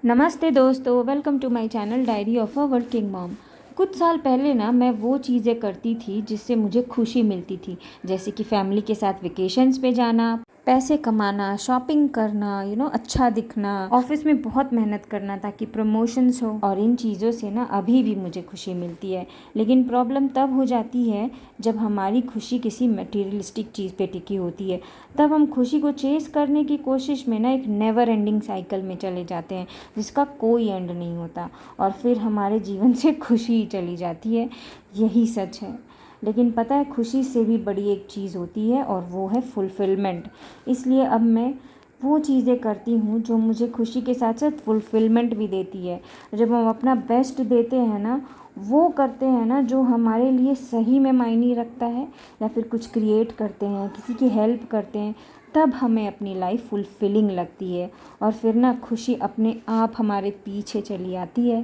नमस्ते दोस्तों, welcome to my channel diary of a working mom. कुछ साल पहले ना मैं वो चीज़ें करती थी जिससे मुझे खुशी मिलती थी, जैसे कि फैमिली के साथ वेकेशंस पे जाना, पैसे कमाना, शॉपिंग करना, अच्छा दिखना, ऑफिस में बहुत मेहनत करना ताकि प्रमोशंस हो। और इन चीज़ों से ना अभी भी मुझे खुशी मिलती है। लेकिन प्रॉब्लम तब हो जाती है जब हमारी खुशी किसी मटेरियलिस्टिक चीज़ पे टिकी होती है। तब हम खुशी को चेस करने की कोशिश में ना एक नेवर एंडिंग साइकिल में चले जाते हैं जिसका कोई एंड नहीं होता, और फिर हमारे जीवन से खुशी चली जाती है। यही सच है। लेकिन पता है, खुशी से भी बड़ी एक चीज़ होती है और वो है फुलफ़िलमेंट। इसलिए अब मैं वो चीज़ें करती हूँ जो मुझे खुशी के साथ साथ फुलफ़िलमेंट भी देती है। जब हम अपना बेस्ट देते हैं ना, वो करते हैं ना जो हमारे लिए सही में मायने रखता है, या फिर कुछ क्रिएट करते हैं, किसी की हेल्प करते हैं, तब हमें अपनी लाइफ फुलफिलिंग लगती है। और फिर ना खुशी अपने आप हमारे पीछे चली आती है।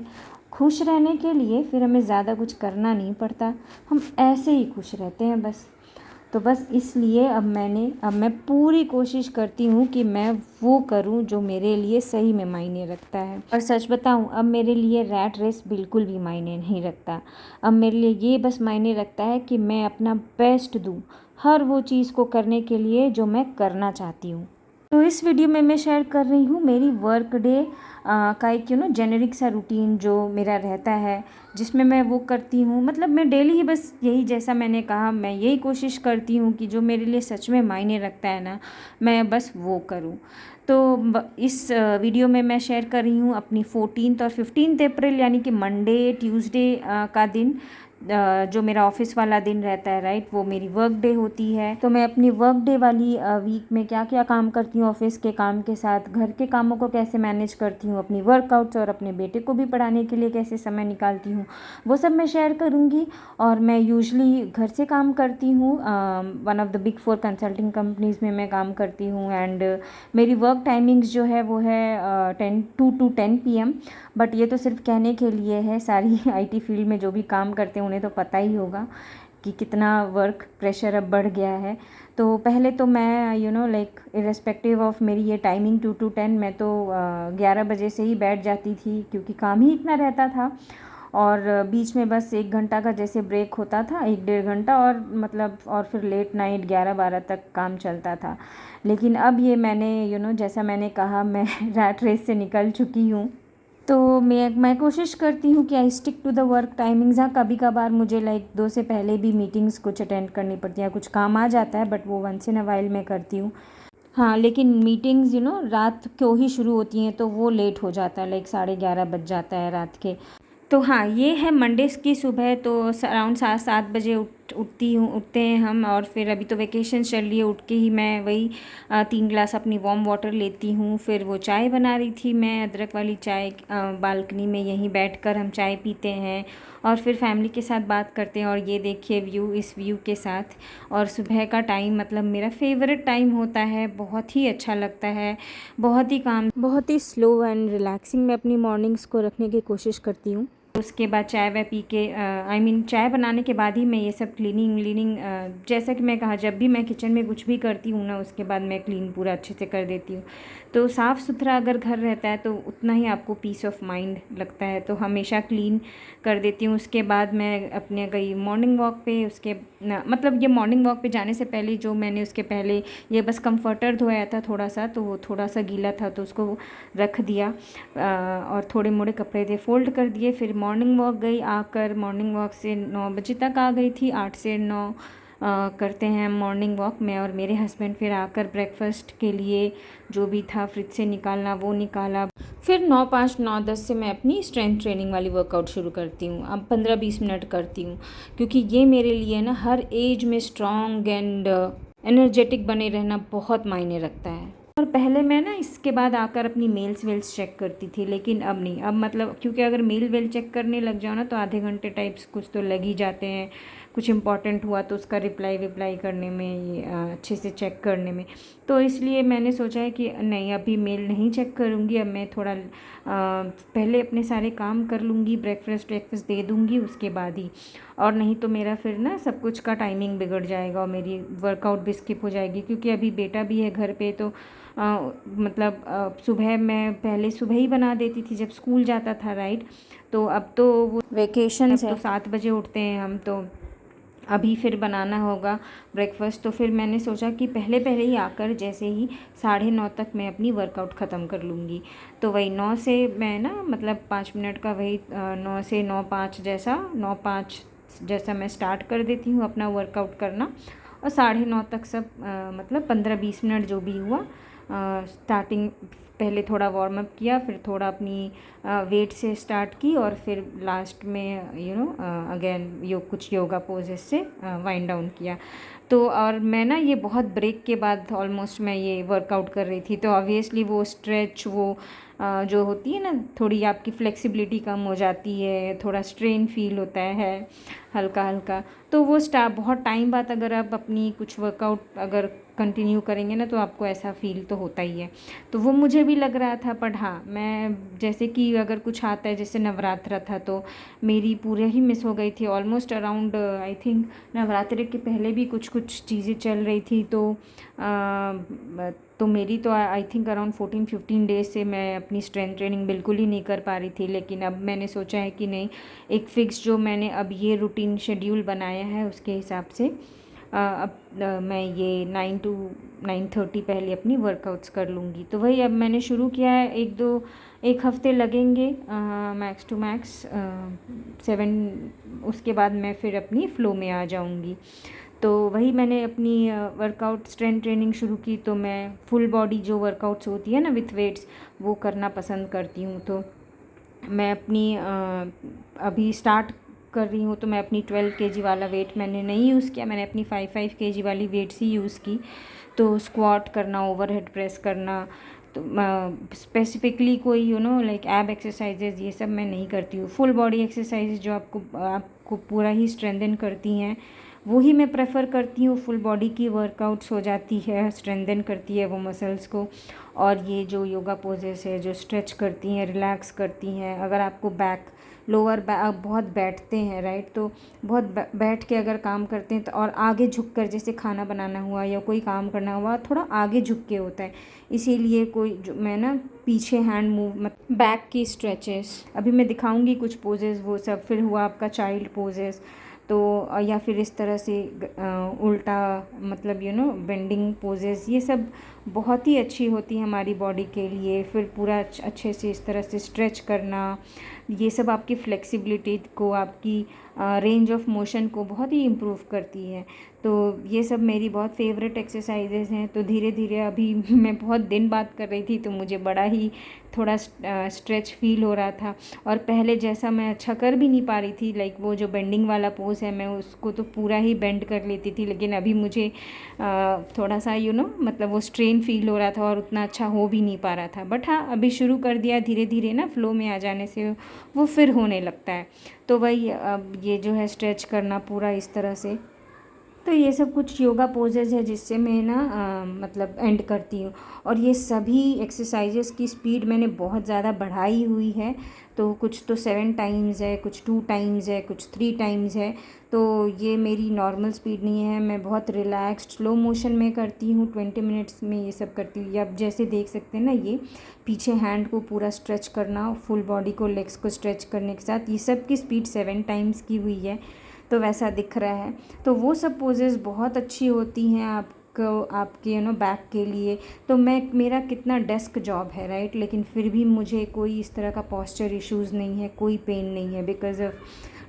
खुश रहने के लिए फिर हमें ज़्यादा कुछ करना नहीं पड़ता, हम ऐसे ही खुश रहते हैं बस। तो बस इसलिए अब मैं पूरी कोशिश करती हूँ कि मैं वो करूँ जो मेरे लिए सही में मायने रखता है। और सच बताऊँ, अब मेरे लिए रैट रेस बिल्कुल भी मायने नहीं रखता। अब मेरे लिए ये बस मायने रखता है कि मैं अपना बेस्ट दूँ हर वो चीज़ को करने के लिए जो मैं करना चाहती हूँ। तो इस वीडियो में मैं शेयर कर रही हूँ मेरी वर्क डे का एक जेनेरिक सा रूटीन जो मेरा रहता है, जिसमें मैं वो करती हूँ। मतलब मैं डेली ही बस यही, जैसा मैंने कहा, मैं यही कोशिश करती हूँ कि जो मेरे लिए सच में मायने रखता है ना, मैं बस वो करूँ। तो इस वीडियो में मैं शेयर कर रही हूँ अपनी 14 और 15 अप्रैल यानी कि मंडे ट्यूसडे का दिन, जो मेरा ऑफिस वाला दिन रहता है, राइट, वो मेरी वर्क डे होती है। तो मैं अपनी वर्क डे वाली वीक में क्या क्या काम करती हूँ, ऑफिस के काम के साथ घर के कामों को कैसे मैनेज करती हूँ, अपनी वर्कआउट्स और अपने बेटे को भी पढ़ाने के लिए कैसे समय निकालती हूँ, वो सब मैं शेयर करूँगी। और मैं यूजली घर से काम करती हूँ, one of the big 4 consulting companies में मैं काम करती हूँ। एंड मेरी वर्क टाइमिंग्स जो है वो है 10 to 10 PM। बट ये तो सिर्फ कहने के लिए है। सारी आईटी फील्ड में जो भी काम करते हैं उन्हें तो पता ही होगा कि कितना वर्क प्रेशर अब बढ़ गया है। तो पहले तो मैं लाइक इरेस्पेक्टिव ऑफ मेरी ये टाइमिंग 2 to 10, मैं तो 11 बजे से ही बैठ जाती थी, क्योंकि काम ही इतना रहता था। और बीच में बस 1 घंटा का जैसे ब्रेक होता था, 1 डेढ़ घंटा, और मतलब और फिर लेट नाइट 11-12 तक काम चलता था। लेकिन अब ये मैंने जैसा मैंने कहा, मैं रैट रेस से निकल चुकी हूँ। तो मैं कोशिश करती हूँ कि I stick to the work timings. हाँ, कभी कभार मुझे लाइक 2 से पहले भी मीटिंग्स कुछ अटेंड करनी पड़ती हैं, कुछ काम आ जाता है, बट वो वंस इन अ वाइल मैं करती हूँ। हाँ, लेकिन मीटिंग्स रात को ही शुरू होती हैं, तो वो लेट हो जाता है, लाइक 11:30 बज जाता है रात के। तो हाँ, ये है मंडेज़ की सुबह। तो अराउंड 7 बजे उठते हैं हम। और फिर अभी तो वेकेशन चल रही है, उठ के ही मैं वही 3 ग्लास अपनी वार्म वाटर लेती हूँ। फिर वो चाय बना रही थी मैं, अदरक वाली चाय, बालकनी में यहीं बैठकर हम चाय पीते हैं और फिर फैमिली के साथ बात करते हैं। और ये देखिए व्यू, इस व्यू के साथ। और सुबह का टाइम मतलब मेरा फेवरेट टाइम होता है, बहुत ही अच्छा लगता है, बहुत ही काम, बहुत ही स्लो एंड रिलैक्सिंग मैं अपनी मॉर्निंग्स को रखने की कोशिश करती हूँ। उसके बाद चाय वाय पी के, चाय बनाने के बाद ही मैं ये सब क्लीनिंग जैसा कि मैं कहा, जब भी मैं किचन में कुछ भी करती हूँ ना, उसके बाद मैं क्लीन पूरा अच्छे से कर देती हूँ। तो साफ़ सुथरा अगर घर रहता है तो उतना ही आपको पीस ऑफ माइंड लगता है, तो हमेशा क्लीन कर देती हूँ। उसके बाद मैं अपने गई मॉर्निंग वॉक पे। मतलब ये मॉर्निंग वॉक पे जाने से पहले जो मैंने उसके पहले ये बस कंफर्टर धोया था थोड़ा सा, तो वो थोड़ा सा गीला था तो उसको रख दिया, और थोड़े मोड़े कपड़े थे फोल्ड कर दिए। फिर मॉर्निंग वॉक गई, आकर मॉर्निंग वॉक से 9 बजे तक आ गई थी। 8 से 9 करते हैं मॉर्निंग वॉक में और मेरे हस्बैंड। फिर आकर ब्रेकफास्ट के लिए जो भी था फ्रिज से निकालना वो निकाला। फिर 9:05 9:10 से मैं अपनी स्ट्रेंथ ट्रेनिंग वाली वर्कआउट शुरू करती हूँ। अब 15-20 मिनट करती हूँ, क्योंकि ये मेरे लिए ना हर एज में स्ट्रॉन्ग एंड एनर्जेटिक बने रहना बहुत मायने रखता है। और पहले मैं ना इसके बाद आकर अपनी मेल्स वेल्स चेक करती थी, लेकिन अब नहीं। अब मतलब क्योंकि अगर मेल वेल चेक करने लग जाओ ना तो आधे घंटे टाइप्स कुछ तो लग ही जाते हैं। कुछ इम्पोर्टेंट हुआ तो उसका रिप्लाई करने में, ये अच्छे से चेक करने में। तो इसलिए मैंने सोचा है कि नहीं, अभी मेल नहीं चेक करूँगी, अब मैं थोड़ा पहले अपने सारे काम कर लूँगी, ब्रेकफास्ट दे दूँगी उसके बाद ही। और नहीं तो मेरा फिर ना सब कुछ का टाइमिंग बिगड़ जाएगा और मेरी वर्कआउट भी स्किप हो जाएगी, क्योंकि अभी बेटा भी है घर पे। तो मतलब सुबह मैं पहले सुबह ही बना देती थी जब स्कूल जाता था, राइट। तो अब तो वो वेकेशंस है, तो 7 बजे उठते हैं हम, तो अभी फिर बनाना होगा ब्रेकफास्ट। तो फिर मैंने सोचा कि पहले ही आकर जैसे ही 9:30 तक मैं अपनी वर्कआउट ख़त्म कर लूँगी। तो वही 9 से मैं ना मतलब 5 मिनट का वही 9 से 9:05 जैसा 9:05 जैसा मैं स्टार्ट कर देती हूँ अपना वर्कआउट करना। और 9:30 तक सब मतलब 15-20 मिनट जो भी हुआ, स्टार्टिंग पहले थोड़ा वार्म अप किया, फिर थोड़ा अपनी वेट से स्टार्ट की, और फिर लास्ट में अगेन कुछ योगा पोजेस से वाइंड डाउन किया। तो और मैं ना ये बहुत ब्रेक के बाद ऑलमोस्ट मैं ये वर्कआउट कर रही थी, तो ऑब्वियसली वो स्ट्रेच, वो जो होती है ना, थोड़ी आपकी फ्लेक्सिबिलिटी कम हो जाती है, थोड़ा स्ट्रेन फील होता है हल्का हल्का। तो वो बहुत टाइम बाद अगर आप अपनी कुछ वर्कआउट अगर कंटिन्यू करेंगे ना, तो आपको ऐसा फील तो होता ही है। तो वो मुझे भी लग रहा था, बट हाँ, मैं जैसे कि अगर कुछ आता है, जैसे नवरात्रा था तो मेरी पूरे ही मिस हो गई थी almost around, I think Navratri के पहले भी कुछ चीज़ें चल रही थी। तो मेरी तो आई थिंक अराउंड 14-15 डेज से मैं अपनी स्ट्रेंथ ट्रेनिंग बिल्कुल ही नहीं कर पा रही थी। लेकिन अब मैंने सोचा है कि नहीं, एक फ़िक्स जो मैंने अब ये रूटीन शेड्यूल बनाया है उसके हिसाब से अब मैं ये 9 to 9:30 पहले अपनी वर्कआउट्स कर लूँगी। तो वही अब मैंने शुरू किया है, एक हफ़्ते लगेंगे मैक्स टू मैक्स 7, उसके बाद मैं फिर अपनी फ़्लो में आ जाऊँगी। तो वही मैंने अपनी वर्कआउट स्ट्रेंथ ट्रेनिंग शुरू की। तो मैं फुल बॉडी जो वर्कआउट्स होती है ना विथ वेट्स, वो करना पसंद करती हूँ। तो मैं अपनी अभी स्टार्ट कर रही हूँ, तो मैं अपनी 12 kg वाला वेट मैंने नहीं यूज़ किया, मैंने अपनी 5 kg वाली वेट्स ही यूज़ की। तो स्क्वाट करना, ओवरहेड प्रेस करना, तो स्पेसिफिकली कोई लाइक एब एक्सरसाइजेज ये सब मैं नहीं करती हूँ। फुल बॉडी एक्सरसाइज जो आपको पूरा ही स्ट्रेंथन करती हैं, वो ही मैं प्रेफर करती हूँ। फुल बॉडी की वर्कआउट्स हो जाती है, स्ट्रेंथन करती है वो मसल्स को। और ये जो योगा पोजेस है जो स्ट्रेच करती हैं, रिलैक्स करती हैं। अगर आपको लोअर बैक बहुत बैठते हैं, राइट, तो बहुत बैठ के अगर काम करते हैं तो, और आगे झुक कर, जैसे खाना बनाना हुआ या कोई काम करना हुआ, थोड़ा आगे झुक के होता है। इसीलिए जो मैं ना पीछे हैंड मूव, बैक की स्ट्रेचेस अभी मैं दिखाऊंगी कुछ पोजेस, वो सब। फिर हुआ आपका चाइल्ड पोजेस, तो या फिर इस तरह से उल्टा, मतलब बेंडिंग पोजेस, ये सब बहुत ही अच्छी होती है हमारी बॉडी के लिए। फिर पूरा अच्छे से इस तरह से स्ट्रेच करना, ये सब आपकी फ्लेक्सिबिलिटी को, आपकी रेंज ऑफ मोशन को बहुत ही इम्प्रूव करती है। तो ये सब मेरी बहुत फेवरेट एक्सरसाइजेज हैं। तो धीरे धीरे अभी मैं बहुत दिन बाद कर रही थी, तो मुझे बड़ा ही थोड़ा स्ट्रेच फील हो रहा था। और पहले जैसा मैं अच्छा कर भी नहीं पा रही थी, लाइक वो जो बेंडिंग वाला पोज है, मैं उसको तो पूरा ही बेंड कर लेती थी। लेकिन अभी मुझे थोड़ा सा मतलब वो स्ट्रेन फील हो रहा था और उतना अच्छा हो भी नहीं पा रहा था। बट हाँ, अभी शुरू कर दिया, धीरे धीरे ना फ्लो में आ जाने से वो फिर होने लगता है। तो वही अब ये जो है स्ट्रेच करना पूरा इस तरह से, तो ये सब कुछ योगा पोजेज है जिससे मैं ना मतलब एंड करती हूँ। और ये सभी एक्सरसाइजेस की स्पीड मैंने बहुत ज़्यादा बढ़ाई हुई है। तो कुछ तो 7 टाइम्स है, कुछ 2 टाइम्स है, कुछ 3 टाइम्स है। तो ये मेरी नॉर्मल स्पीड नहीं है, मैं बहुत रिलैक्स्ड स्लो मोशन में करती हूँ। 20 मिनट्स में ये सब करती हूँ। अब जैसे देख सकते हैं ना, ये पीछे हैंड को पूरा स्ट्रेच करना, फुल बॉडी को, लेग्स को स्ट्रेच करने के साथ, ये सब की स्पीड 7 टाइम्स की हुई है। तो वैसा दिख रहा है। तो वो सब पोजेस बहुत अच्छी होती हैं आपके बैक के लिए। तो मेरा कितना डेस्क जॉब है, राइट, लेकिन फिर भी मुझे कोई इस तरह का पोस्चर इश्यूज़ नहीं है, कोई पेन नहीं है, because of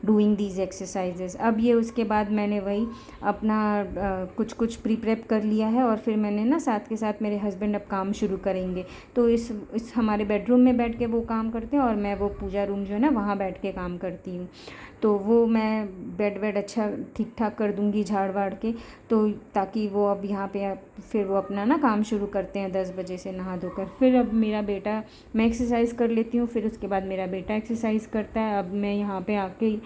doing these exercises. अब ये उसके बाद मैंने वही अपना कुछ प्रीप्रेप कर लिया है। और फिर मैंने ना साथ के साथ मेरे हस्बैंड अब काम शुरू करेंगे, तो इस हमारे बेडरूम में बैठ के वो काम करते हैं, और मैं वो पूजा रूम जो है ना, वहाँ बैठ के काम करती हूँ। तो वो मैं बेड अच्छा ठीक ठाक कर दूँगी झाड़ वाड़ के, तो ताकि वो अब यहाँ पे फिर वो अपना ना काम शुरू करते हैं 10 बजे से नहा धोकर। फिर अब मेरा बेटा, मैं एक्सरसाइज कर लेती हूँ, फिर उसके बाद मेरा बेटा एक्सरसाइज करता है। अब मैं यहाँ पे आके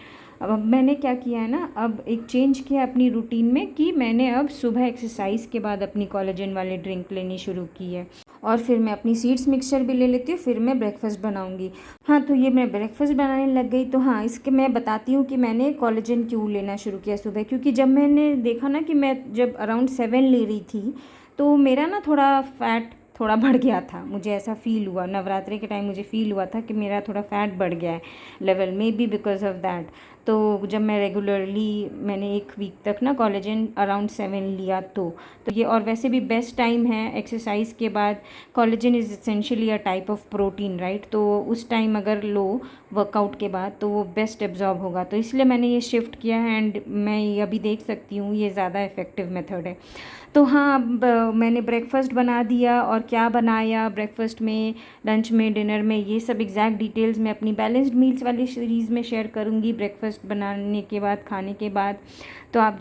अब मैंने क्या किया है ना, अब एक चेंज किया अपनी रूटीन में कि मैंने अब सुबह एक्सरसाइज के बाद अपनी कोलेजन वाली ड्रिंक लेनी शुरू की है, और फिर मैं अपनी सीड्स मिक्सचर भी ले लेती हूँ, फिर मैं ब्रेकफास्ट बनाऊँगी। हाँ, तो ये मैं ब्रेकफास्ट बनाने लग गई। तो हाँ, इसके मैं बताती हूँ कि मैंने कोलेजन क्यों लेना शुरू किया सुबह, क्योंकि जब मैंने देखा ना कि मैं जब अराउंड 7 ले रही थी तो मेरा ना थोड़ा फैट थोड़ा बढ़ गया था, मुझे ऐसा फ़ील हुआ नवरात्रि के टाइम, मुझे फ़ील हुआ था कि मेरा थोड़ा फैट बढ़ गया है level, may be because of that. तो जब मैं रेगुलरली मैंने 1 वीक तक ना कोलेजन अराउंड 7 लिया तो ये, और वैसे भी बेस्ट टाइम है एक्सरसाइज के बाद। Collagen is essentially a type of protein, right, तो उस टाइम अगर लो वर्कआउट के बाद तो वो बेस्ट एब्जॉर्ब होगा, तो इसलिए मैंने ये शिफ्ट किया है एंड मैं ये अभी देख सकती हूँ ये ज़्यादा इफ़ेक्टिव मेथड है। तो हाँ, अब मैंने ब्रेकफास्ट बना दिया, और क्या बनाया ब्रेकफास्ट में, लंच में, डिनर में, ये सब एग्जैक्ट डिटेल्स मैं अपनी बैलेंस्ड मील्स वाली सीरीज़ में शेयर करूँगी ब्रेकफास्ट बनाने के बाद, खाने के बाद। तो आप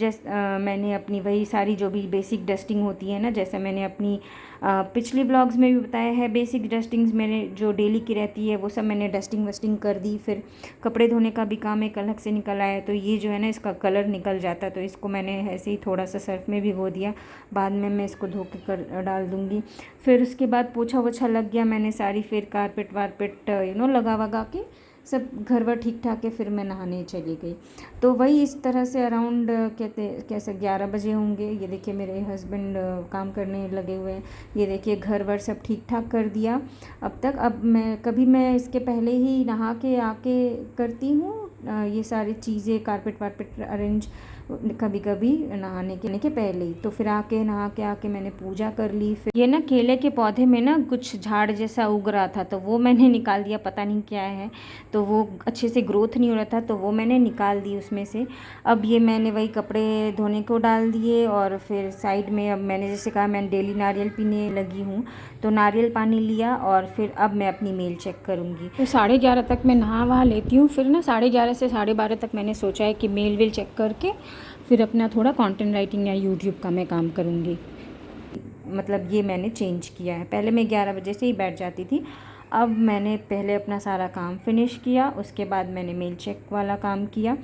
मैंने अपनी वही सारी जो भी बेसिक डस्टिंग होती है ना, जैसे मैंने अपनी पिछली व्लॉग्स में भी बताया है, बेसिक डस्टिंग्स मैंने जो डेली की रहती है वो सब मैंने डस्टिंग वस्टिंग कर दी। फिर कपड़े धोने का भी काम एक अलग से निकल आया, तो ये जो है ना इसका कलर निकल जाता है, तो इसको मैंने ऐसे ही थोड़ा सा सर्फ में भिगो दिया, बाद में मैं इसको धो के कर डाल दूँगी। फिर उसके बाद पोछा वोछा लग गया मैंने सारी, फिर कारपेट वारपेट लगा वगा के सब घर वर ठीक ठाक है, फिर मैं नहाने चली गई। तो वही इस तरह से अराउंड कैसे 11 बजे होंगे। ये देखिए मेरे हस्बैंड काम करने लगे हुए हैं, ये देखिए घर वर सब ठीक ठाक कर दिया अब तक। अब मैं इसके पहले ही नहा के आके करती हूँ ये सारी चीज़ें, कारपेट वारपेट अरेंज कभी कभी नहाने के पहले ही। तो फिर नहा के आके मैंने पूजा कर ली। फिर ये ना केले के पौधे में ना कुछ झाड़ जैसा उग रहा था, तो वो मैंने निकाल दिया, पता नहीं क्या है, तो वो अच्छे से ग्रोथ नहीं हो रहा था, तो वो मैंने निकाल दी उसमें से। अब ये मैंने वही कपड़े धोने को डाल दिए, और फिर साइड में अब मैंने जैसे कहा मैं डेली नारियल पीने लगी हूँ, तो नारियल पानी लिया, और फिर अब मैं अपनी मेल चेक करूँगी। तो 11:30 तक मैं नहा वहा लेती हूँ, फिर ना 11:30 से 12:30 तक मैंने सोचा है कि मेल वेल चेक करके फिर अपना थोड़ा कंटेंट राइटिंग या यूट्यूब का मैं काम करूँगी। मतलब ये मैंने चेंज किया है, पहले मैं 11 बजे से ही बैठ जाती थी, अब मैंने पहले अपना सारा काम फिनिश किया, उसके बाद मैंने मेल चेक वाला काम किया,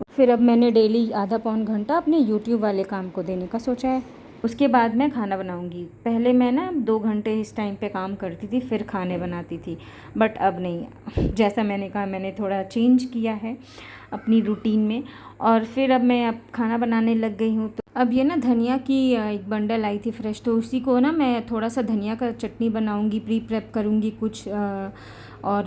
फिर अब मैंने डेली आधा पौन घंटा अपने यूट्यूब वाले काम को देने का सोचा है। उसके बाद मैं खाना बनाऊंगी। पहले मैं ना 2 घंटे इस टाइम पे काम करती थी, फिर खाने बनाती थी, बट अब नहीं। जैसा मैंने कहा मैंने थोड़ा चेंज किया है अपनी रूटीन में, और फिर अब मैं खाना बनाने लग गई हूँ। तो अब ये ना धनिया की एक बंडल आई थी फ्रेश, तो उसी को ना मैं थोड़ा सा धनिया का चटनी बनाऊंगी, प्री प्रेप करूंगी कुछ, और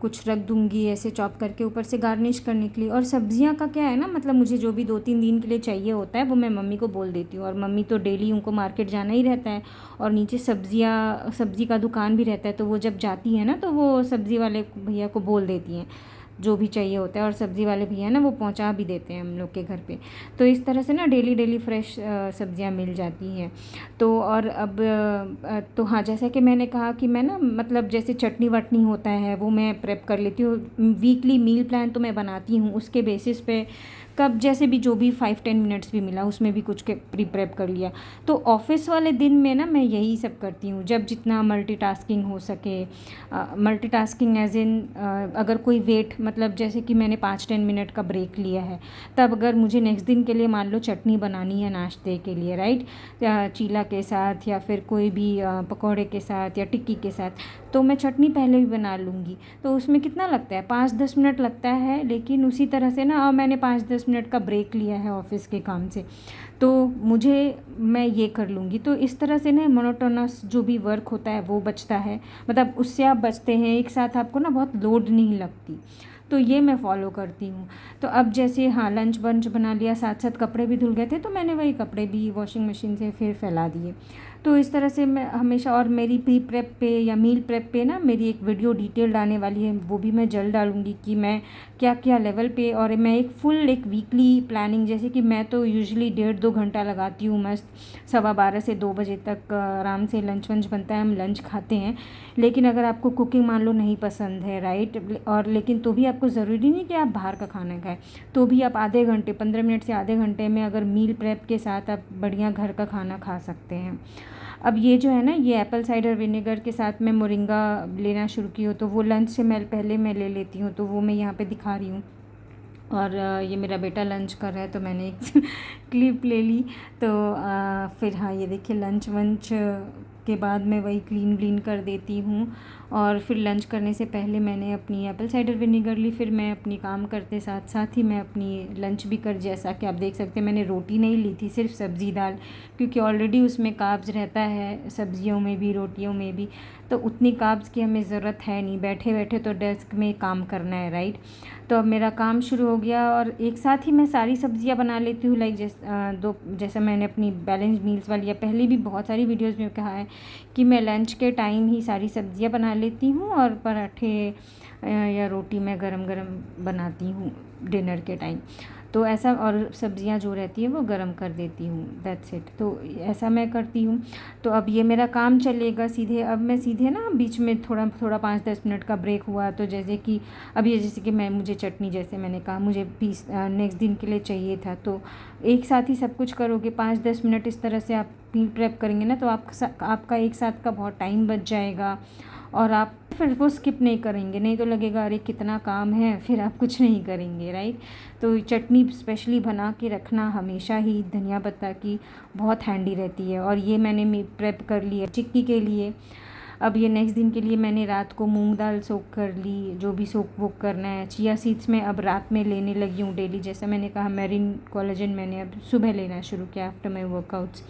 कुछ रख दूंगी ऐसे चॉप करके ऊपर से गार्निश करने के लिए। और सब्जियां का क्या है ना, मतलब मुझे जो भी 2-3 दिन के लिए चाहिए होता है वो मैं मम्मी को बोल देती हूँ, और मम्मी तो डेली उनको मार्केट जाना ही रहता है, और नीचे सब्जी का दुकान भी रहता है, तो वो जब जाती है ना तो वो सब्ज़ी वाले भैया को बोल देती हैं जो भी चाहिए होता है, और सब्ज़ी वाले भैया ना वो पहुंचा भी देते हैं हम लोग के घर पे। तो इस तरह से ना डेली फ्रेश सब्जियां मिल जाती हैं। तो और अब तो हाँ, जैसा कि मैंने कहा कि मैं ना मतलब जैसे चटनी वटनी होता है वो मैं प्रेप कर लेती हूँ। वीकली मील प्लान तो मैं बनाती हूँ, उसके बेसिस पे कब जैसे भी जो भी 5-10 मिनट्स भी मिला उसमें भी कुछ के प्री प्रेप कर लिया। तो ऑफिस वाले दिन में ना मैं यही सब करती हूँ, जब जितना मल्टीटास्किंग हो सके। मल्टीटास्किंग एज इन अगर कोई वेट, मतलब जैसे कि मैंने 5-10 मिनट का ब्रेक लिया है, तब अगर मुझे नेक्स्ट दिन के लिए मान लो चटनी बनानी है नाश्ते के लिए, राइट, चीला के साथ या फिर कोई भी पकौड़े के साथ या टिक्की के साथ, तो मैं चटनी पहले भी बना लूँगी। तो उसमें कितना लगता है, 5-10 मिनट लगता है, लेकिन उसी तरह से ना मैंने 5-10 मिनट का ब्रेक लिया है ऑफिस के काम से, तो मैं ये कर लूँगी। तो इस तरह से ना मोनोटोनस जो भी वर्क होता है वो बचता है, मतलब उससे आप बचते हैं, एक साथ आपको ना बहुत लोड नहीं लगती। तो ये मैं फॉलो करती हूँ। तो अब जैसे हाँ लंच बंच बना लिया, साथ साथ कपड़े भी धुल गए थे, तो मैंने वही कपड़े भी वॉशिंग मशीन से फिर फैला दिए। तो इस तरह से मैं हमेशा, और मेरी प्री प्रेप पे या मील प्रेप पे ना मेरी एक वीडियो डिटेल्ड आने वाली है, वो भी मैं जल्द डालूँगी कि मैं क्या क्या लेवल पे, और मैं एक वीकली प्लानिंग, जैसे कि मैं तो यूजुअली 1.5-2 घंटा लगाती हूँ मस्त, 12:15 से 2 बजे तक आराम से लंच वंच बनता है, हम लंच खाते हैं। लेकिन अगर आपको कुकिंग मान लो नहीं पसंद है, राइट, और लेकिन तो भी आपको ज़रूरी नहीं कि आप बाहर का खाना खाएं, तो भी आप आधे घंटे 15 मिनट से आधे घंटे में अगर मील प्रेप के साथ आप बढ़िया घर का खाना खा सकते हैं। अब ये जो है ना, ये एप्पल साइडर विनेगर के साथ मैं मोरिंगा लेना शुरू की हूँ, तो वो लंच से पहले मैं ले लेती हूँ, तो वो मैं यहाँ पे दिखा रही हूँ। और ये मेरा बेटा लंच कर रहा है तो मैंने एक क्लिप ले ली। तो फिर हाँ, ये देखिए लंच वंच के बाद मैं वही क्लीन व्लीन कर देती हूँ। और फिर लंच करने से पहले मैंने अपनी एप्पल साइडर विनेगर ली, फिर मैं अपनी काम करते साथ साथ ही मैं अपनी लंच भी कर, जैसा कि आप देख सकते हैं मैंने रोटी नहीं ली थी, सिर्फ सब्ज़ी दाल, क्योंकि ऑलरेडी उसमें कार्ब्स रहता है, सब्जियों में भी रोटियों में भी, तो उतनी कार्ब्स की हमें ज़रूरत है नहीं, बैठे बैठे तो डेस्क में काम करना है, राइट। तो अब मेरा काम शुरू हो गया और एक साथ ही मैं सारी सब्जियां बना लेती हूँ, लाइक जैसा मैंने अपनी बैलेंस मील्स वाली या पहले भी बहुत सारी वीडियोस में कहा है कि मैं लंच के टाइम ही सारी सब्जियां बना लेती हूँ और पराठे या रोटी मैं गरम गरम बनाती हूँ डिनर के टाइम। तो ऐसा, और सब्जियां जो रहती हैं वो गरम कर देती हूँ, दैट्स इट। तो ऐसा मैं करती हूँ। तो अब ये मेरा काम चलेगा सीधे। अब मैं सीधे ना बीच में थोड़ा थोड़ा 5-10 मिनट का ब्रेक हुआ, तो जैसे कि अब ये जैसे कि मुझे चटनी, जैसे मैंने कहा मुझे पीस नेक्स्ट दिन के लिए चाहिए था, तो एक साथ ही सब कुछ करोगे, 5-10 मिनट इस तरह से आप मील प्रेप करेंगे ना, तो आपका एक साथ का बहुत टाइम बच जाएगा और आप फिर वो स्किप नहीं करेंगे, नहीं तो लगेगा अरे कितना काम है, फिर आप कुछ नहीं करेंगे, राइट। तो चटनी स्पेशली बना के रखना हमेशा ही धनिया पत्ता की बहुत हैंडी रहती है। और ये मैंने मील प्रेप कर लिया चिक्की के लिए। अब ये नेक्स्ट दिन के लिए मैंने रात को मूंग दाल सोक कर ली, जो भी सोक वोक करना है। चिया सीड्स में अब रात में लेने लगी हूँ डेली, जैसा मैंने कहा मेरिन कोलेजन मैंने अब सुबह लेना शुरू किया आफ्टर माई वर्कआउट्स।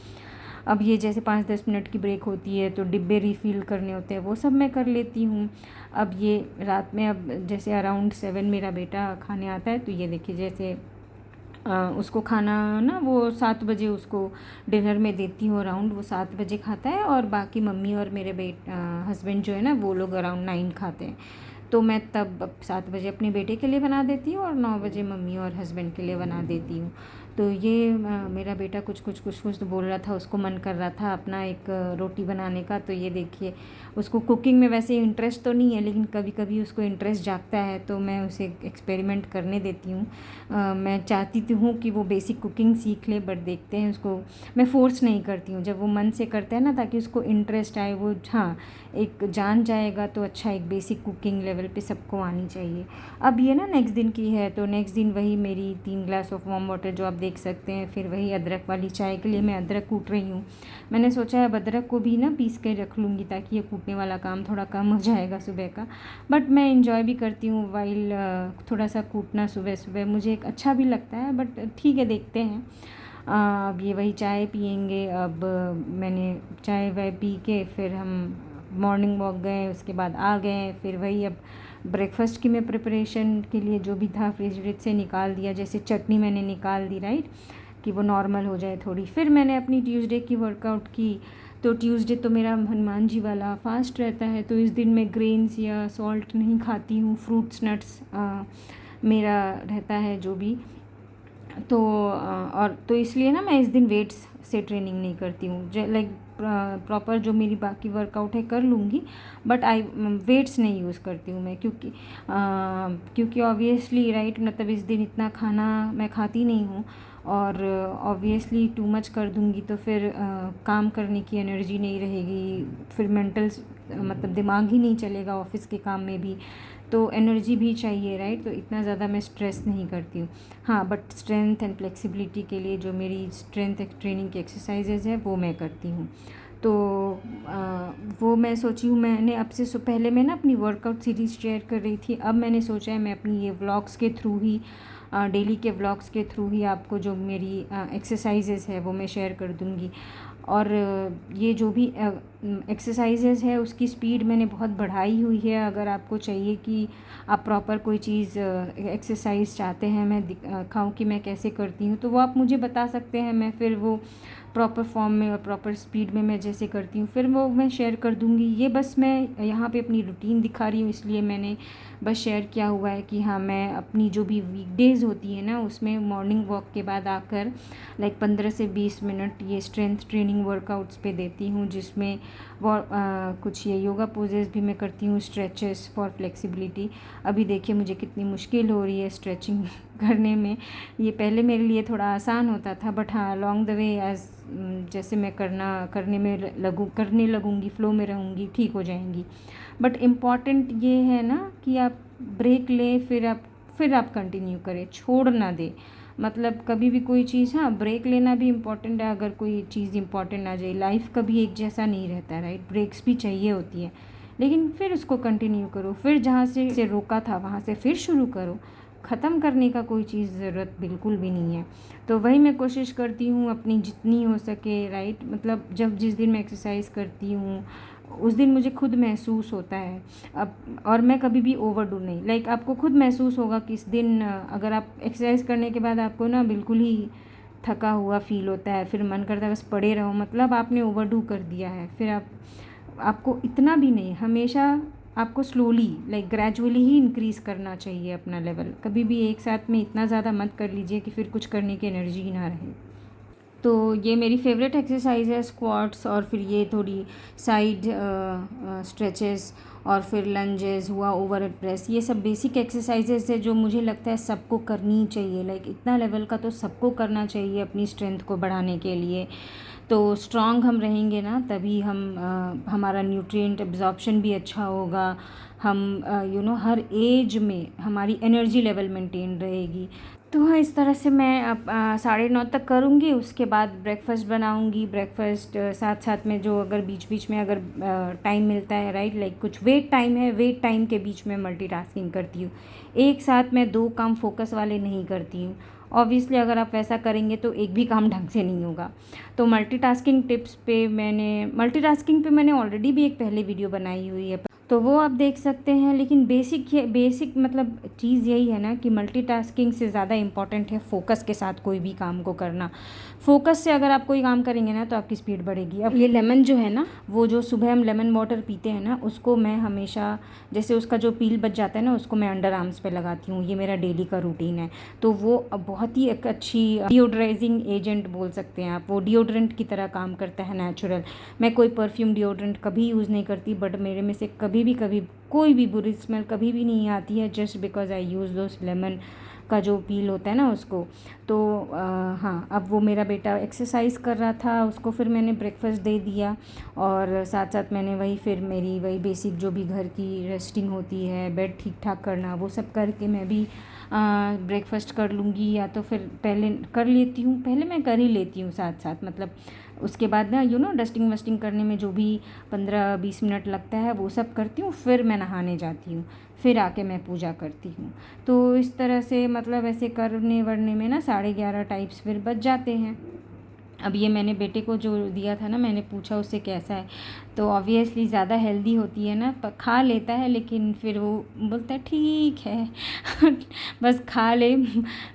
अब ये जैसे 5-10 मिनट की ब्रेक होती है तो डिब्बे रिफ़िल करने होते हैं, वो सब मैं कर लेती हूँ। अब ये रात में, अब जैसे अराउंड 7 मेरा बेटा खाने आता है, तो ये देखिए जैसे उसको खाना ना, वो 7 बजे उसको डिनर में देती हूँ अराउंड, वो 7 बजे खाता है, और बाकी मम्मी और मेरे हस्बैंड जो है ना वो लोग अराउंड 9 खाते हैं। तो मैं तब 7 बजे अपने बेटे के लिए बना देती हूँ और 9 बजे मम्मी और हस्बैंड के लिए बना देती हूँ। तो ये मेरा बेटा कुछ तो बोल रहा था, उसको मन कर रहा था अपना एक रोटी बनाने का। तो ये देखिए, उसको कुकिंग में वैसे इंटरेस्ट तो नहीं है, लेकिन कभी कभी उसको इंटरेस्ट जागता है तो मैं उसे एक्सपेरिमेंट करने देती हूँ। मैं चाहती तो हूँ कि वो बेसिक कुकिंग सीख ले, बट देखते हैं, उसको मैं फ़ोर्स नहीं करती हूँ, जब वो मन से करता है ना, ताकि उसको इंटरेस्ट आए, वो हाँ एक जान जाएगा तो अच्छा। एक बेसिक कुकिंग लेवल पे सबको आनी चाहिए। अब ये ना नेक्स्ट दिन की है, तो नेक्स्ट दिन वही मेरी 3 ग्लास ऑफ वार्म वाटर जो आप देख सकते हैं, फिर वही अदरक वाली चाय के लिए मैं अदरक कूट रही हूँ। मैंने सोचा है अब अदरक को भी ना पीस के रख लूँगी, ताकि ये कूटने वाला काम थोड़ा कम हो जाएगा सुबह का। बट मैं इंजॉय भी करती हूँ वाइल थोड़ा सा कूटना सुबह सुबह, मुझे एक अच्छा भी लगता है, बट ठीक है, देखते हैं। अब ये वही चाय पियेंगे। अब मैंने चाय वाय पी के फिर हम मॉर्निंग वॉक गए, उसके बाद आ गए, फिर वही अब ब्रेकफास्ट की मैं प्रिपरेशन के लिए जो भी था फ्रिज से निकाल दिया, जैसे चटनी मैंने निकाल दी, राइट, कि वो नॉर्मल हो जाए थोड़ी। फिर मैंने अपनी ट्यूसडे की वर्कआउट की। तो ट्यूसडे तो मेरा हनुमान जी वाला फास्ट रहता है, तो इस दिन मैं ग्रेन्स या सॉल्ट नहीं खाती हूँ, फ्रूट्स नट्स मेरा रहता है जो भी। तो और तो इसलिए ना मैं इस दिन वेट्स से ट्रेनिंग नहीं करती हूँ, लाइक प्रॉपर जो मेरी बाकी वर्कआउट है कर लूँगी, बट वेट्स नहीं यूज़ करती हूँ मैं, क्योंकि ऑब्वियसली राइट, मतलब इस दिन इतना खाना मैं खाती नहीं हूँ, और ऑब्वियसली टू मच कर दूँगी तो फिर काम करने की एनर्जी नहीं रहेगी, फिर मेंटल मतलब दिमाग ही नहीं चलेगा ऑफिस के काम में भी, तो एनर्जी भी चाहिए, राइट। तो इतना ज़्यादा मैं स्ट्रेस नहीं करती हूँ। हाँ, बट स्ट्रेंथ एंड फ्लेक्सिबिलिटी के लिए जो मेरी स्ट्रेंथ ट्रेनिंग की एक्सरसाइजेज है वो मैं करती हूँ। तो वो मैं सोची हूँ, मैंने अब से पहले मैं ना अपनी वर्कआउट सीरीज़ शेयर कर रही थी, अब मैंने सोचा है मैं अपनी ये व्लॉग्स के थ्रू ही, डेली के व्लॉग्स के थ्रू ही आपको जो मेरी एक्सरसाइजेज है वो मैं शेयर कर दूँगी। और ये जो भी एक्सरसाइजेज है उसकी स्पीड मैंने बहुत बढ़ाई हुई है। अगर आपको चाहिए कि आप प्रॉपर कोई चीज़ एक्सरसाइज चाहते हैं मैं दिखाऊं कि मैं कैसे करती हूँ, तो वो आप मुझे बता सकते हैं, मैं फिर वो प्रॉपर फॉर्म में और प्रॉपर स्पीड में मैं जैसे करती हूँ फिर वो मैं शेयर कर दूँगी। ये बस मैं यहाँ पे अपनी रूटीन दिखा रही हूँ, इसलिए मैंने बस शेयर किया हुआ है कि हाँ, मैं अपनी जो भी वीकडेज़ होती है ना उसमें मॉर्निंग वॉक के बाद आकर लाइक 15 से 20 मिनट ये स्ट्रेंथ ट्रेनिंग वर्कआउट्स पे देती हूँ, जिसमें वो कुछ ये योगा पोजेस भी मैं करती हूँ, स्ट्रेचेस फॉर फ्लेक्सिबिलिटी। अभी देखिए मुझे कितनी मुश्किल हो रही है स्ट्रेचिंग करने में, ये पहले मेरे लिए थोड़ा आसान होता था, बट हाँ अलॉन्ग द वे एज जैसे मैं करने लगूँगी, फ़्लो में रहूँगी, ठीक हो जाएंगी। बट इम्पॉर्टेंट ये है ना कि आप ब्रेक लें, फिर आप फिर आप कंटिन्यू करें, छोड़ ना दें। मतलब कभी भी कोई चीज़, हाँ ब्रेक लेना भी इम्पॉर्टेंट है, अगर कोई चीज़ इम्पॉर्टेंट आ जाए। लाइफ कभी एक जैसा नहीं रहता, राइट, ब्रेक्स भी चाहिए होती है, लेकिन फिर उसको कंटिन्यू करो, फिर जहाँ से रोका था वहाँ से फिर शुरू करो। ख़त्म करने का कोई चीज़ ज़रूरत बिल्कुल भी नहीं है। तो वही मैं कोशिश करती हूँ अपनी जितनी हो सके, राइट, मतलब जब जिस दिन मैं एक्सरसाइज करती हूँ उस दिन मुझे खुद महसूस होता है। अब और मैं कभी भी ओवरडू नहीं, लाइक आपको खुद महसूस होगा कि इस दिन अगर आप एक्सरसाइज करने के बाद आपको ना बिल्कुल ही थका हुआ फील होता है, फिर मन करता है बस पड़े रहो, मतलब आपने ओवरडू कर दिया है। फिर आपको इतना भी नहीं, हमेशा आपको स्लोली लाइक ग्रेजुअली ही इंक्रीज़ करना चाहिए अपना लेवल। कभी भी एक साथ में इतना ज़्यादा मत कर लीजिए कि फिर कुछ करने की एनर्जी ही ना रहे। तो ये मेरी फेवरेट एक्सरसाइज है स्क्वाट्स, और फिर ये थोड़ी साइड स्ट्रेचेस, और फिर लंजेस हुआ, ओवरहेड प्रेस, ये सब बेसिक एक्सरसाइजेज है जो मुझे लगता है सबको करनी चाहिए। लाइक इतना लेवल का तो सबको करना चाहिए अपनी स्ट्रेंथ को बढ़ाने के लिए। तो स्ट्रॉन्ग हम रहेंगे ना, तभी हम हमारा न्यूट्रिएंट एब्जॉर्प्शन भी अच्छा होगा, हम हर एज में हमारी एनर्जी लेवल मेंटेन रहेगी। तो हाँ, इस तरह से मैं अब 9:30 तक करूँगी। उसके बाद ब्रेकफास्ट बनाऊँगी, ब्रेकफास्ट साथ साथ में जो अगर बीच बीच में अगर टाइम मिलता है, राइट, लाइक कुछ वेट टाइम है, वेट टाइम के बीच में मल्टीटास्किंग करती हूँ। एक साथ मैं 2 काम फोकस वाले नहीं करती हूँ। ऑब्वियसली अगर आप वैसा करेंगे तो एक भी काम ढंग से नहीं होगा। तो मल्टीटास्किंग पे मैंने ऑलरेडी भी एक पहले वीडियो बनाई हुई है, तो वो आप देख सकते हैं। लेकिन बेसिक मतलब चीज़ यही है ना कि मल्टीटास्किंग से ज़्यादा इम्पॉर्टेंट है फोकस के साथ कोई भी काम को करना। फोकस से अगर आप कोई काम करेंगे ना तो आपकी स्पीड बढ़ेगी। अब ये लेमन जो है ना, वो जो सुबह हम लेमन वाटर पीते हैं ना, उसको मैं हमेशा, जैसे उसका जो पील बच जाता है ना, उसको मैं अंडर आर्म्स पे लगाती हूँ। ये मेरा डेली का रूटीन है। तो वो बहुत ही एक अच्छी डिओड्राइजिंग एजेंट बोल सकते हैं आप, वो डिओड्रेंट की तरह काम करता है, नेचुरल। मैं कोई परफ्यूम डिओड्रेंट कभी यूज़ नहीं करती, बट मेरे में से कभी कोई भी बुरी स्मेल कभी भी नहीं आती है, just because I use those lemon का जो पील होता है ना उसको। तो हाँ, अब वो मेरा बेटा एक्सरसाइज कर रहा था, उसको फिर मैंने ब्रेकफास्ट दे दिया, और साथ साथ मैंने मेरी वही बेसिक जो भी घर की रेस्टिंग होती है, बेड ठीक ठाक करना, वो सब करके मैं भी ब्रेकफास्ट कर लूँगी। या तो फिर पहले मैं कर ही लेती हूँ साथ साथ, मतलब उसके बाद ना डस्टिंग वस्टिंग करने में जो भी 15-20 मिनट लगता है वो सब करती हूँ, फिर मैं नहाने जाती हूँ, फिर आके मैं पूजा करती हूँ। तो इस तरह से मतलब ऐसे करने वरने में ना 11:30 टाइप्स फिर बज जाते हैं। अब ये मैंने बेटे को जो दिया था ना, मैंने पूछा उससे कैसा है, तो ऑब्वियसली ज़्यादा हेल्दी होती है ना, खा लेता है, लेकिन फिर वो बोलता है ठीक है बस खा ले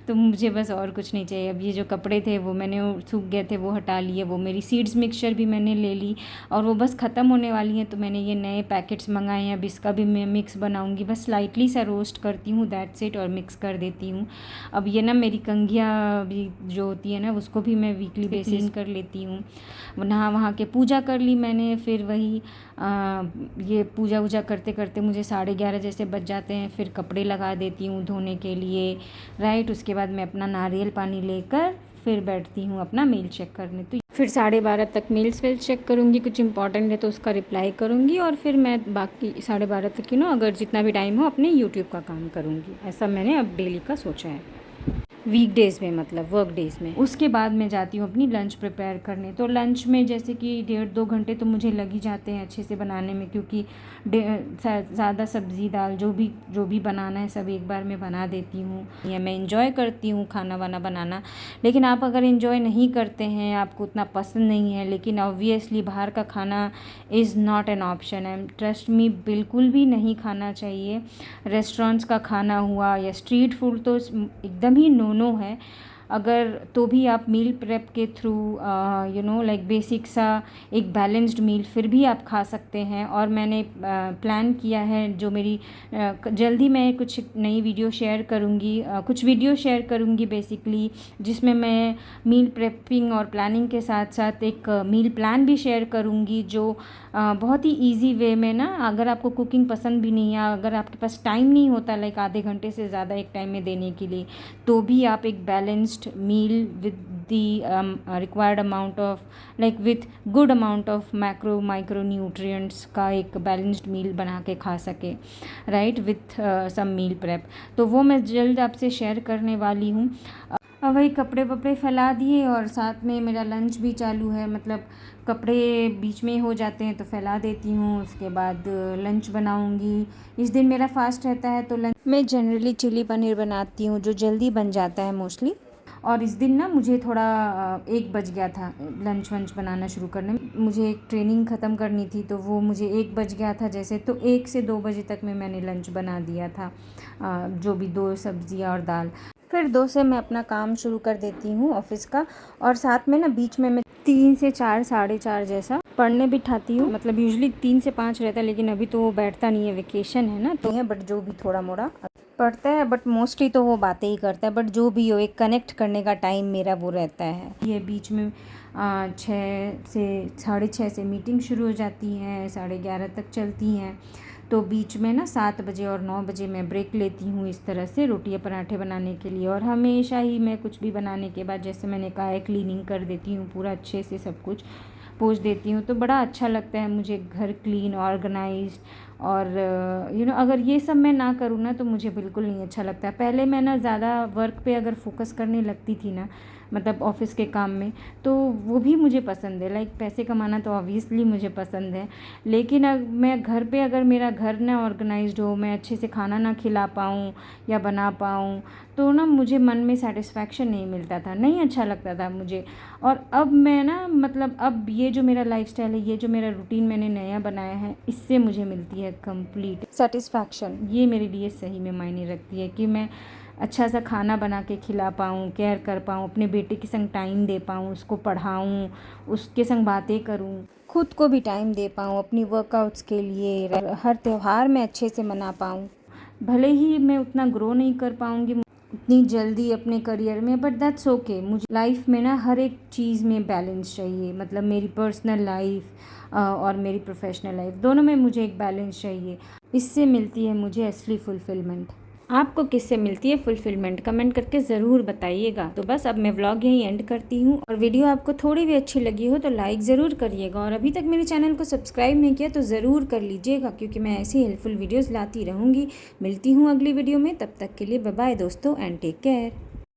तो मुझे बस और कुछ नहीं चाहिए। अब ये जो कपड़े थे वो मैंने सूख गए थे वो हटा लिए, वो मेरी सीड्स मिक्सचर भी मैंने ले ली, और वो बस ख़त्म होने वाली हैं, तो मैंने ये नए पैकेट्स मंगाए हैं। अब इसका भी मैं मिक्स बनाऊँगी, बस स्लाइटली सा रोस्ट करती हूँ, दैट्स इट, और मिक्स कर देती हूँ। अब ये ना मेरी कंघियाँ भी जो होती है ना, उसको भी मैं वीकली बेसिस कर लेती हूँ। नहा वहाँ के पूजा कर ली मैंने, फिर वही ये पूजा वूजा करते करते मुझे 11:30 जैसे बज जाते हैं। फिर कपड़े लगा देती हूँ धोने के लिए, राइट। उसके बाद मैं अपना नारियल पानी लेकर फिर बैठती हूँ अपना मेल चेक करने। तो फिर 12:30 तक मेल्स चेक करूँगी, कुछ इंपॉर्टेंट है तो उसका रिप्लाई करूँगी, और फिर मैं बाकी 12:30 तक अगर जितना भी टाइम हो अपने यूट्यूब का काम करूँगी। ऐसा मैंने अब डेली का सोचा है, वीकडेज़ में, मतलब वर्क डेज़ में। उसके बाद मैं जाती हूँ अपनी लंच प्रिपेयर करने। तो लंच में जैसे कि 1.5-2 घंटे तो मुझे लग ही जाते हैं अच्छे से बनाने में, क्योंकि ज़्यादा सब्ज़ी दाल जो भी बनाना है सब एक बार में बना देती हूँ। या मैं इंजॉय करती हूँ खाना वाना बनाना। लेकिन आप अगर इंजॉय नहीं करते हैं, आपको उतना पसंद नहीं है, लेकिन ऑब्वियसली बाहर का खाना इज़ नॉट एन ऑप्शन है, ट्रस्ट मी, बिल्कुल भी नहीं खाना चाहिए। रेस्टोरेंट्स का खाना हुआ या स्ट्रीट फूड तो एकदम ही नो है। अगर तो भी आप मील प्रेप के थ्रू लाइक बेसिक सा एक बैलेंस्ड मील फिर भी आप खा सकते हैं। और मैंने प्लान किया है, जो मेरी जल्दी मैं कुछ नई वीडियो शेयर करूँगी, कुछ वीडियो शेयर करूँगी बेसिकली, जिसमें मैं मील प्रेपिंग और प्लानिंग के साथ साथ एक मील प्लान भी शेयर करूँगी, जो बहुत ही इजी वे में ना, अगर आपको कुकिंग पसंद भी नहीं है, अगर आपके पास टाइम नहीं होता लाइक आधे घंटे से ज़्यादा एक टाइम में देने के लिए, तो भी आप एक balanced meal with the required amount of with good amount of micro nutrients का एक बैलेंस्ड मील बना के खा सके, right, with some meal prep. तो वो मैं जल्द आपसे शेयर करने वाली हूँ। अब वही कपड़े वपड़े फैला दिए और साथ में मेरा लंच भी चालू है, मतलब कपड़े बीच में हो जाते हैं तो फैला देती हूँ, उसके बाद लंच बनाऊँगी। इस दिन मेरा फास्ट रहता है तो लंच मैं जनरली चिली पनीर बनाती हूँ जो जल्दी बन जाता है मोस्टली। और इस दिन ना मुझे थोड़ा 1 बज गया था लंच वंच बनाना शुरू करने में। मुझे एक ट्रेनिंग ख़त्म करनी थी तो वो मुझे 1 बज गया था जैसे, तो 1 से 2 बजे तक में मैंने लंच बना दिया था, जो भी 2 सब्ज़ियाँ और दाल। फिर 2 से मैं अपना काम शुरू कर देती हूँ ऑफिस का, और साथ में ना बीच में मैं 3 से 4 साढ़े 4 जैसा पढ़ने बिठाती हूँ। मतलब यूजुअली 3 से 5 रहता है, लेकिन अभी तो वो बैठता नहीं है, वेकेशन है ना, तो है, बट जो भी थोड़ा मोड़ा पढ़ता है, बट मोस्टली तो वो बातें ही करता है, बट जो भी हो एक कनेक्ट करने का टाइम मेरा वो रहता है। ये बीच में 6 से साढ़े 6 से मीटिंग शुरू हो जाती है, 11:30 तक चलती हैं। तो बीच में ना 7 बजे और 9 बजे मैं ब्रेक लेती हूँ इस तरह से रोटी या पराठे बनाने के लिए। और हमेशा ही मैं कुछ भी बनाने के बाद, जैसे मैंने कहा है, क्लीनिंग कर देती हूँ, पूरा अच्छे से सब कुछ पोंछ देती हूँ। तो बड़ा अच्छा लगता है मुझे घर क्लीन ऑर्गेनाइज्ड। और अगर ये सब मैं ना करूँ ना तो मुझे बिल्कुल नहीं अच्छा लगता है। पहले मैं ना ज़्यादा वर्क पे अगर फोकस करने लगती थी ना, मतलब ऑफिस के काम में, तो वो भी मुझे पसंद है, पैसे कमाना तो ऑब्वियसली मुझे पसंद है। लेकिन मैं घर पे अगर मेरा घर ना ऑर्गेनाइज्ड हो, मैं अच्छे से खाना ना खिला पाऊँ या बना पाऊँ, तो ना मुझे मन में सेटिस्फैक्शन नहीं मिलता था, नहीं अच्छा लगता था मुझे। और अब मैं ना, मतलब अब ये जो मेरा लाइफस्टाइल है, ये जो मेरा रूटीन मैंने नया बनाया है, इससे मुझे मिलती है कंप्लीट सेटिस्फैक्शन। ये मेरे लिए सही में मायने रखती है कि मैं अच्छा सा खाना बना के खिला पाऊँ, केयर कर पाऊँ, अपने बेटे के संग टाइम दे पाऊँ, उसको पढ़ाऊँ, उसके संग बातें करूँ, खुद को भी टाइम दे पाऊँ अपनी वर्कआउट्स के लिए, हर त्यौहार मैं अच्छे से मना पाऊँ। भले ही मैं उतना ग्रो नहीं कर पाऊँगी उतनी जल्दी अपने करियर में, बट दैट्स ओके। मुझे लाइफ में ना हर एक चीज़ में बैलेंस चाहिए, मतलब मेरी पर्सनल लाइफ और मेरी प्रोफेशनल लाइफ, दोनों में मुझे एक बैलेंस चाहिए। इससे मिलती है मुझे असली फुलफिलमेंट। आपको किससे मिलती है फुलफिलमेंट, कमेंट करके ज़रूर बताइएगा। तो बस अब मैं व्लॉग यहीं एंड करती हूँ, और वीडियो आपको थोड़ी भी अच्छी लगी हो तो लाइक ज़रूर करिएगा, और अभी तक मेरे चैनल को सब्सक्राइब नहीं किया तो ज़रूर कर लीजिएगा, क्योंकि मैं ऐसी हेल्पफुल वीडियोज़ लाती रहूँगी। मिलती हूँ अगली वीडियो में, तब तक के लिए बाय बाय दोस्तों, एंड टेक केयर।